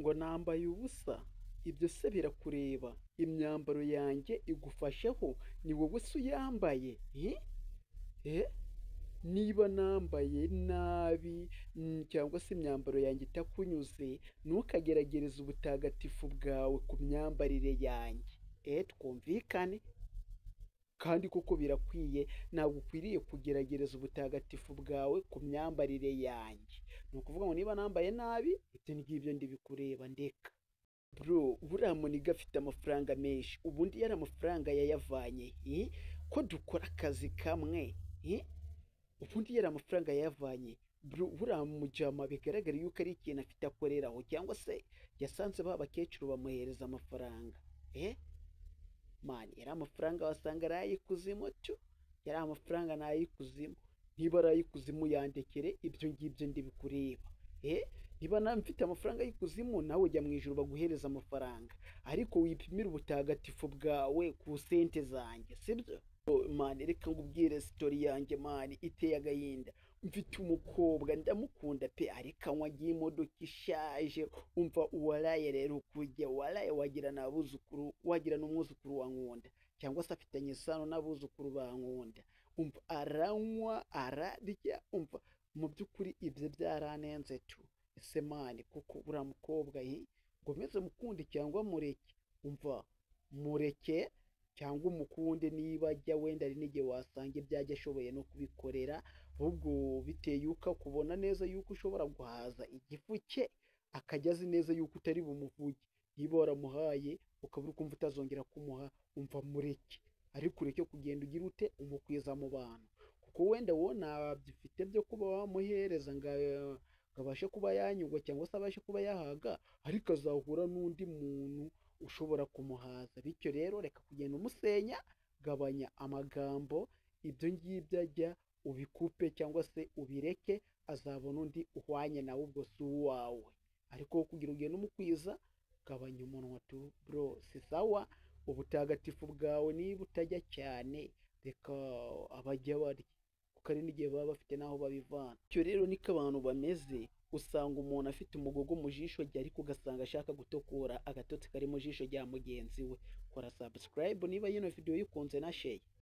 ngo nambaye ubusa, ibyo se birakureba? Imyambaro yanjye igufasheho, ni wowe se uyambaye? Niba nambaye nabi cyangwa se imyambaro yanjye itakunyuze, ntukageragereze ubutagatifu bwawe ku myambarire yanjye. Twumvikane? Kandi koko birakwiye, ntabwo ukwiriye kugeragereza ubutagatifu bwawe ku myambarire yanjye. Ni ukuvuga ngo niba nambaye nabi, ibyo ngibyo ndibikureba ndeka. Bro, buriya muniga afite amafaranga menshi, ubundi yari amafaranga yayavanye ko dukora akazi kamwe, ubundi yari amafaranga yayavanye. Bro, buriya mujama bigaragara yuko ari ikintu afite akoreraho, cyangwa se yasanze ba bakecuru bamuhereza amafaranga. Mani, yari amafaranga wasanga ari ay'ikuzimu cyo, yari amafaranga ni ay'ikuzimu. Niba ari ay'ikuzimu yandekere, ibyo ngibyo ndibikureba. Niba nawe mfite amafaranga y'ikuzimu, nawe ujya mu ijuru baguhereza amafaranga, ariko wipimira ubutagatifu bwawe ku sente zanjye, sibyo? Mani, reka ngubwire sitori yanjye mani iteye agahinda. Mfite umukobwa ndamukunda pe, ariko anywa agiye imodoka ishaje. Umva uwaraye rero kujya waraye wagira n'abuzukuru, wagira n'umwuzukuru wa Nkunda, cyangwa se afitanye isano n'abuzukuru ba Nkunda. Umva aranywa ararya, umva mu by'ukuri ibyo byaranenze tu. Ese mani kuko uriya mukobwa ngomeze mukunde cyangwa mureke? Umva mureke cyangwa umukunde, niba ajya wenda ari n'igihe wasanga ibyajya ashoboye no kubikorera, ahubwo biteye yuko akubona neza yuko ushobora guhaza igifu cye, akajya azi neza yuko utari bumuvuge. Niba waramuhaye ukaba uri kumva utazongera kumuha, umva mureke. Ariko ureke kugenda ugira ute umukwiza mu bantu, kuko wenda wowe ntabyifite byo kuba wamuhereza ngo abashe kuba yanyurwa cyangwa se abashe kuba yahaga, ariko azahura n'undi muntu ushobora kumuhaza. Bityo rero reka kugenda umusenya, gabanya amagambo, ibyo ngibyo ajya ubikupe cyangwa se ubireke, azabona undi uhwanye nawe, ubwo si uwawe. Ariko kugira ugende umukwiza, gabanya umunwa tu bro, si sawa. Ubutagatifu bwawe niba utajya cyane, reka abajya barya, kuko ari n'igihe baba bafite n'aho babivana. Icyo rero niko abantu bameze. Usanga umuntu afite umugogo mu jisho rye, ariko ugasanga ashaka gutokora agatotsi kari mu jisho rya mugenzi we. Kora subscribe niba yino video yikunze na share.